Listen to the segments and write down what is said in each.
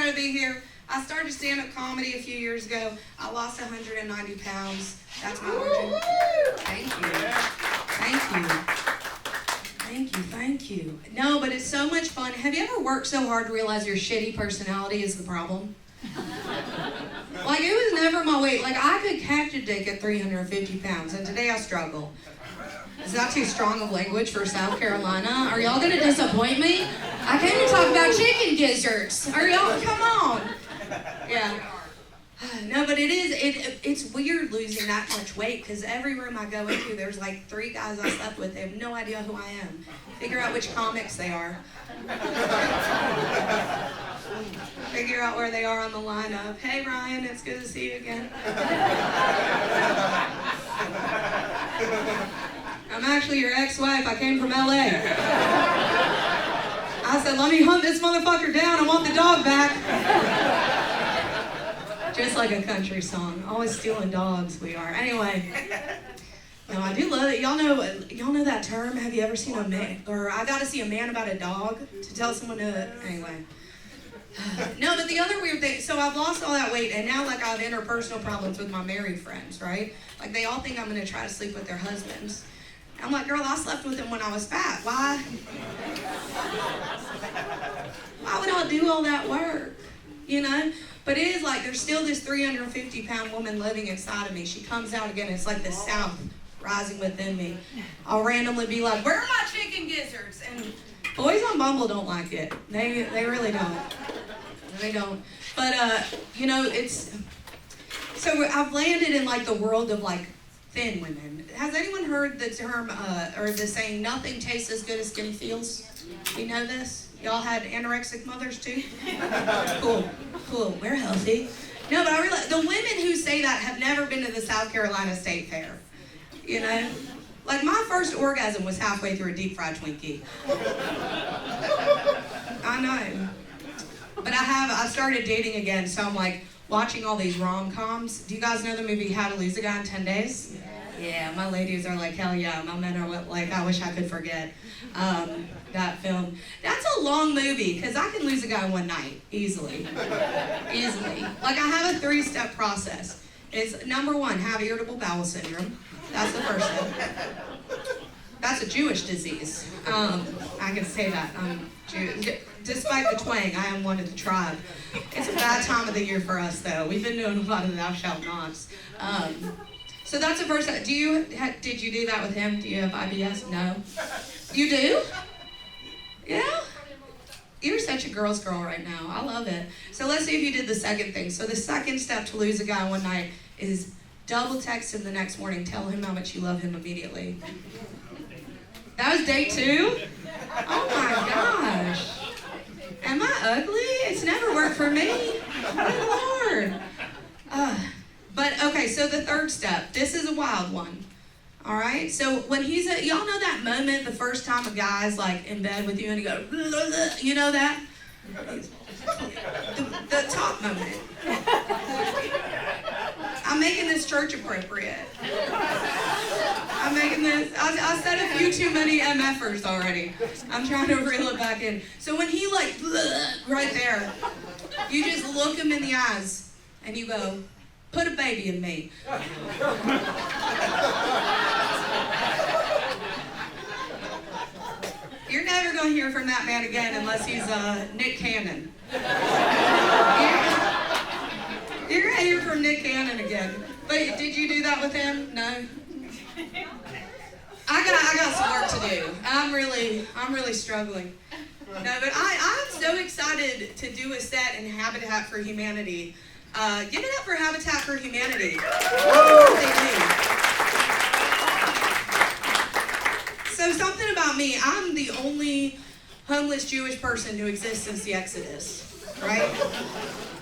excited to be here. I started stand-up comedy a few years ago. I lost 190 pounds. That's my origin. Thank you. Thank you. No, but it's so much fun. Have you ever worked so hard to realize your shitty personality is the problem? Like, it was never my weight. Like, I could catch a dick at 350 pounds, and today I struggle. Is that too strong of language for South Carolina? Are y'all gonna disappoint me? I came to talk about chicken gizzards. Are y'all? Come on. Yeah. No, but it's weird losing that much weight, because every room I go into, there's like 3 guys I slept with. They have no idea who I am. Figure out which comics they are. Figure out where they are on the lineup. Hey, Ryan, it's good to see you again. I'm actually your ex-wife. I came from LA. I said, let me hunt this motherfucker down. I want the dog back. Just like a country song. Always stealing dogs, we are. Anyway. No, I do love it. Y'all know that term? Have you ever seen a man, or I gotta see a man about a dog to tell someone to, anyway. No, but the other weird thing, so I've lost all that weight, and now like I have interpersonal problems with my married friends, right? Like they all think I'm gonna try to sleep with their husbands. I'm like, girl, I slept with him when I was fat. Why would I do all that work? You know? But it is like there's still this 350-pound woman living inside of me. She comes out again. It's like the South rising within me. I'll randomly be like, where are my chicken gizzards? And boys on Bumble don't like it. They really don't. They don't. But, you know, it's... So I've landed in like the world of like thin women. Has anyone heard the term, or the saying, nothing tastes as good as skin feels? You know this? Y'all had anorexic mothers too? Cool, we're healthy. No, but I realize the women who say that have never been to the South Carolina State Fair. You know? Like my first orgasm was halfway through a deep fried Twinkie. I know. But I started dating again, so I'm like watching all these rom-coms. Do you guys know the movie How to Lose a Guy in 10 Days? Yeah, my ladies are like, hell yeah. My men are like, I wish I could forget that film. That's a long movie, because I can lose a guy one night, easily. Like, I have a 3-step process. It's number 1, have irritable bowel syndrome. That's the first step. That's a Jewish disease. I can say that. Despite the twang, I am one of the tribe. It's a bad time of the year for us, though. We've been doing a lot of thou shalt nots. So that's the first step. Did you do that with him? Do you have IBS? No. You do? Yeah? You're such a girl's girl right now. I love it. So let's see if you did the second thing. So the second step to lose a guy one night is double text him the next morning. Tell him how much you love him immediately. That was day 2? Oh my gosh. Am I ugly? It's never worked for me. Good Lord. But okay, so the third step. This is a wild one. All right? So when y'all know that moment the first time a guy's like in bed with you and he goes, you know that? The top moment. I'm making this church appropriate. I'm making this, I said a few too many MFers already. I'm trying to reel it back in. So when he like, right there, you just look him in the eyes and you go, put a baby in me. You're never going to hear from that man again unless he's Nick Cannon. You're going to hear from Nick Cannon again. But did you do that with him? No? I got some work to do. I'm really struggling. No, but I'm so excited to do a set in Habitat for Humanity. Give it up for Habitat for Humanity. So something about me, I'm the only homeless Jewish person to exist since the Exodus, right?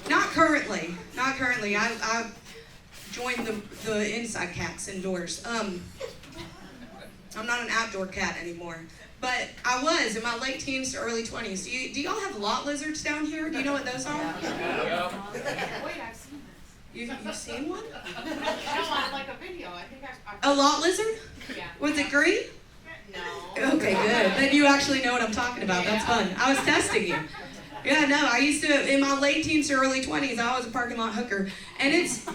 Not currently. I joined the inside cats indoors. I'm not an outdoor cat anymore. But I was in my late teens to early 20s. Do y'all have lot lizards down here? Do you know what those are? Yeah. Wait, I've seen this. You've seen one? No, like a video. I think A lot lizard? Yeah. Was it green? No. Okay, good. Then you actually know what I'm talking about. That's fun. I was testing you. Yeah, no, I used to, in my late teens to early 20s, I was a parking lot hooker. And it's...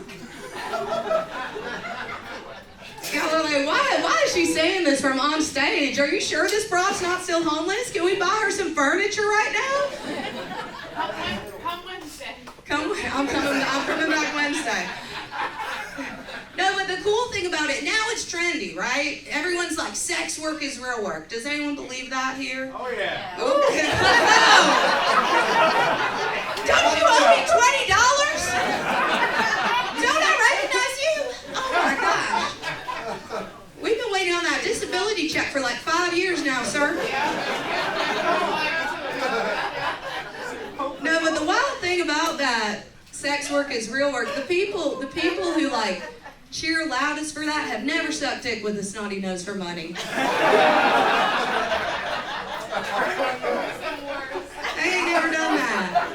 Yeah, we're like, why is she saying this from on stage? Are you sure this broad's not still homeless? Can we buy her some furniture right now? Come Wednesday. I'm coming back Wednesday. No, but the cool thing about it, now it's trendy, right? Everyone's like, sex work is real work. Does anyone believe that here? Oh, yeah. Ooh. Don't you owe me $20? Don't I recognize you? Oh my gosh. We've been waiting on that disability check for like 5 years now, sir. No, but the wild thing about that, sex work is real work. The people who like cheer loudest for that have never sucked dick with a snotty nose for money. They ain't never done that.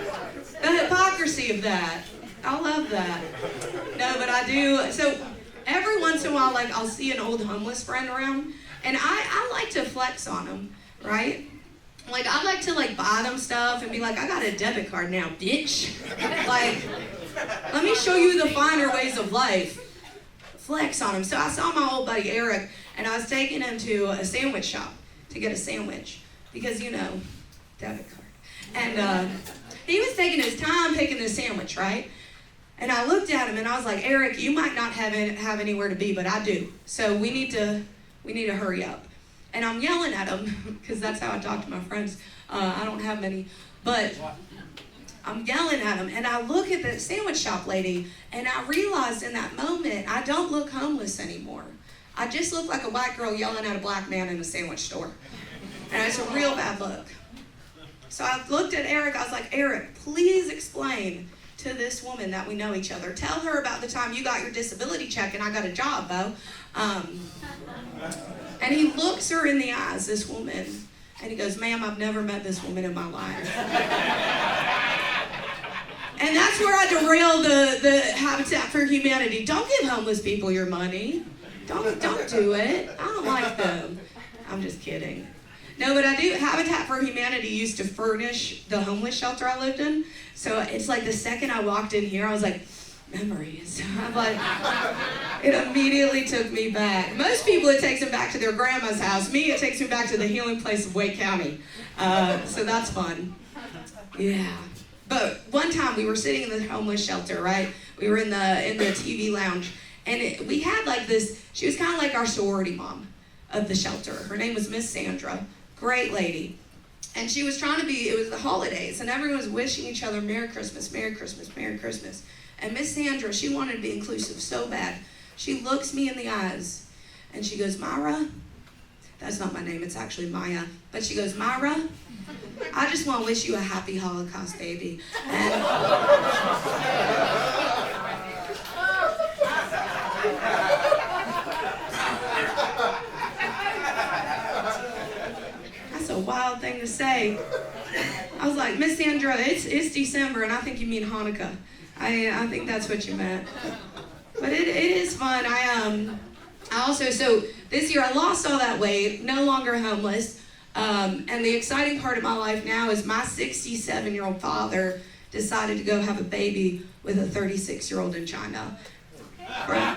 The hypocrisy of that. I love that. No, but I do. So every once in a while, like I'll see an old homeless friend around, and I like to flex on them, right? Like I like to like buy them stuff and be like, I got a debit card now, bitch. Like, let me show you the finer ways of life. Flex on him. So I saw my old buddy Eric, and I was taking him to a sandwich shop to get a sandwich because, you know, debit card. And he was taking his time picking this sandwich, right? And I looked at him and I was like, Eric, you might not have anywhere to be, but I do. So we need to hurry up. And I'm yelling at him because that's how I talk to my friends. I don't have many, but I'm yelling at him, and I look at the sandwich shop lady, and I realized in that moment, I don't look homeless anymore. I just look like a white girl yelling at a black man in a sandwich store. And it's a real bad look. So I looked at Eric, I was like, Eric, please explain to this woman that we know each other. Tell her about the time you got your disability check and I got a job, Bo. And he looks her in the eyes, this woman, and he goes, ma'am, I've never met this woman in my life. And that's where I derail the Habitat for Humanity. Don't give homeless people your money. Don't do it. I don't like them. I'm just kidding. No, but I do. Habitat for Humanity used to furnish the homeless shelter I lived in. So it's like the second I walked in here, I was like, memories. I'm like, it immediately took me back. Most people, it takes them back to their grandma's house. Me, it takes me back to the healing place of Wake County. So that's fun. Yeah. But one time we were sitting in the homeless shelter, right? We were in the TV lounge, and we had like this, she was kind of like our sorority mom of the shelter. Her name was Miss Sandra, great lady. And she was trying to be, it was the holidays, and everyone was wishing each other Merry Christmas, Merry Christmas, Merry Christmas. And Miss Sandra, she wanted to be inclusive so bad. She looks me in the eyes, and she goes, Myra, that's not my name, it's actually Maya, but she goes, Myra, I just want to wish you a happy Holocaust, baby. And that's a wild thing to say. I was like, Miss Sandra, it's December, and I think you mean Hanukkah. I think that's what you meant. But it is fun. I also, so this year I lost all that weight, no longer homeless. And the exciting part of my life now is my 67-year-old father decided to go have a baby with a 36-year-old in China. Right?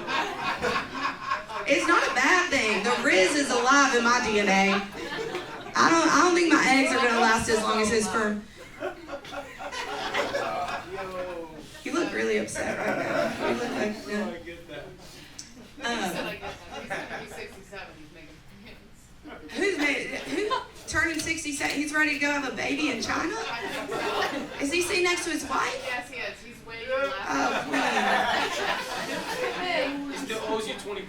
It's not a bad thing. The Riz is alive in my DNA. I don't think my eggs are going to last as long as his sperm. You look really upset right now. You look like, no. Who's turning 67? He's ready to go have a baby in China? Is he sitting next to his wife? Yes, he is. He's waiting left. Oh, man. He still owes you $20.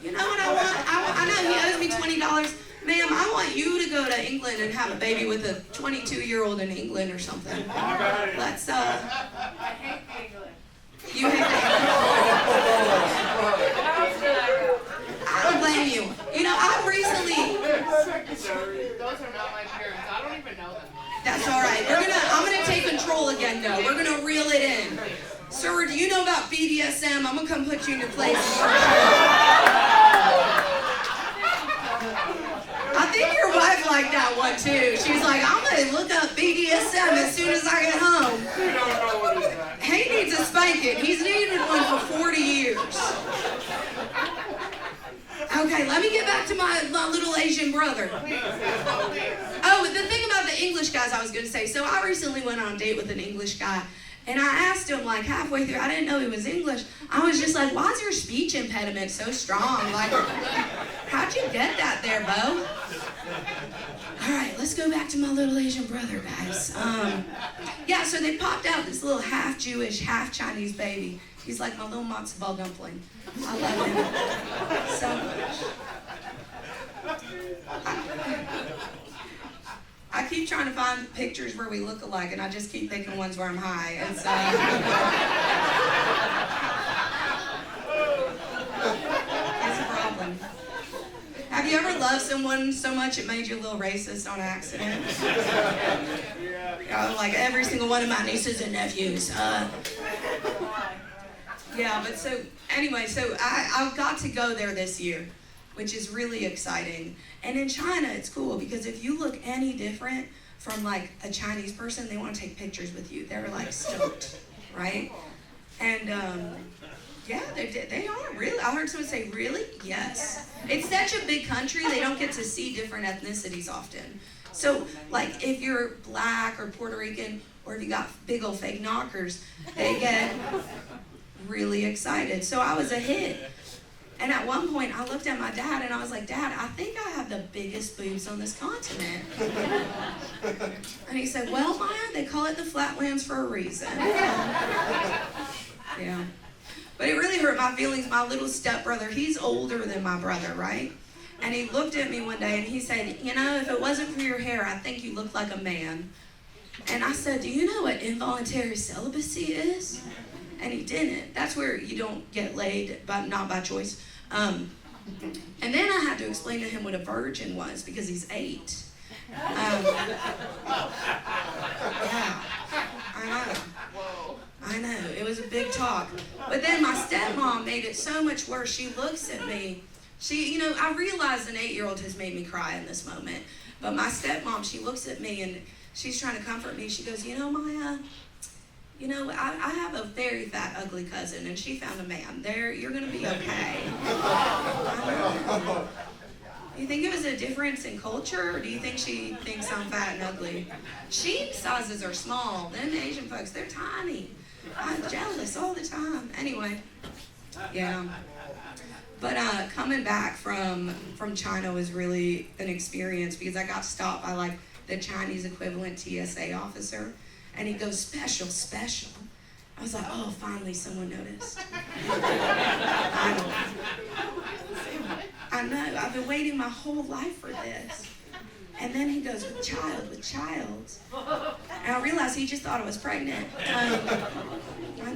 You know what I want? I know he owes me $20. Ma'am, I want you to go to England and have a baby with a 22-year-old in England or something. Let's, I hate England. you hate I don't blame you. You know, I've recently... Those are not my parents. I don't even know them. That's all right. I'm gonna take control again, though. We're gonna reel it in. Sir, do you know about BDSM? I'm gonna come put you in your place. I think your wife like that one too. She was like, I'm gonna look up BDSM as soon as I get home. You don't know what is that. He needs a spanking. He's needed one for 40 years. Okay, let me get back to my little Asian brother. Oh, the thing about the English guys I was going to say. So I recently went on a date with an English guy. And I asked him, like, halfway through, I didn't know he was English. I was just like, why is your speech impediment so strong? Like, how'd you get that there, Bo? All right, let's go back to my little Asian brother, guys. Yeah, so they popped out this little half Jewish, half Chinese baby. He's like my little matzo ball dumpling. I love him so much. I keep trying to find pictures where we look alike, and I just keep thinking ones where I'm high. And so, that's a problem. Have you ever loved someone so much it made you a little racist on accident? Like every single one of my nieces and nephews. Yeah, but so anyway, so I got to go there this year, which is really exciting. And in China, it's cool because if you look any different from like a Chinese person, they want to take pictures with you. They're like stoked, right? And yeah, they are really. I heard someone say, really? Yes. It's such a big country, they don't get to see different ethnicities often. So like if you're black or Puerto Rican, or if you got big old fake knockers, they get really excited. So I was a hit. And at one point, I looked at my dad and I was like, Dad, I think I have the biggest boobs on this continent. And he said, well, Maya, they call it the Flatlands for a reason. Yeah. But it really hurt my feelings. My little stepbrother, he's older than my brother, right? And he looked at me one day and he said, you know, if it wasn't for your hair, I think you look like a man. And I said, do you know what involuntary celibacy is? And he didn't. That's where you don't get laid, but not by choice. And then I had to explain to him what a virgin was because he's 8. Yeah, I know. It was a big talk. But then my stepmom made it so much worse. She looks at me. I realize an 8-year-old has made me cry in this moment. But my stepmom, she looks at me and she's trying to comfort me. She goes, you know, Maya, you know, I have a very fat, ugly cousin, and she found a man. You're going to be okay. Do you think it was a difference in culture, or do you think she thinks I'm fat and ugly? Sheep sizes are small. Them Asian folks, they're tiny. I'm jealous all the time. Anyway, yeah. But coming back from China was really an experience because I got stopped by like the Chinese equivalent TSA officer. And he goes, special, special. I was like, oh, finally someone noticed. I know, I've been waiting my whole life for this. And then he goes, with child. And I realized he just thought I was pregnant. I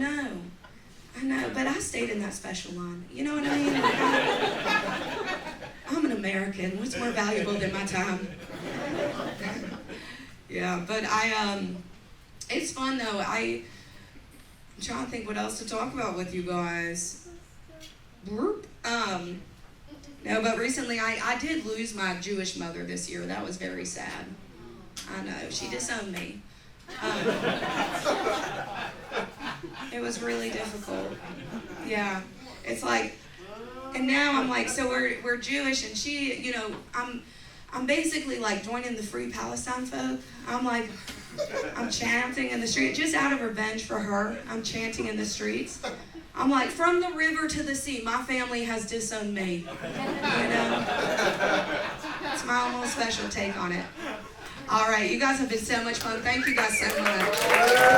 know, but I stayed in that special line. You know what I mean? I'm an American. What's more valuable than my time? Yeah, but it's fun though. I'm trying to think what else to talk about with you guys. No, but recently I did lose my Jewish mother this year. That was very sad. I know, she disowned me. It was really difficult. Yeah, it's like, and now I'm like, so we're Jewish, and she, you know, I'm basically like joining the Free Palestine folk. I'm chanting in the street, just out of revenge for her. I'm chanting in the streets. I'm like, from the river to the sea, my family has disowned me. You know? It's my own little special take on it. All right, you guys have been so much fun. Thank you guys so much.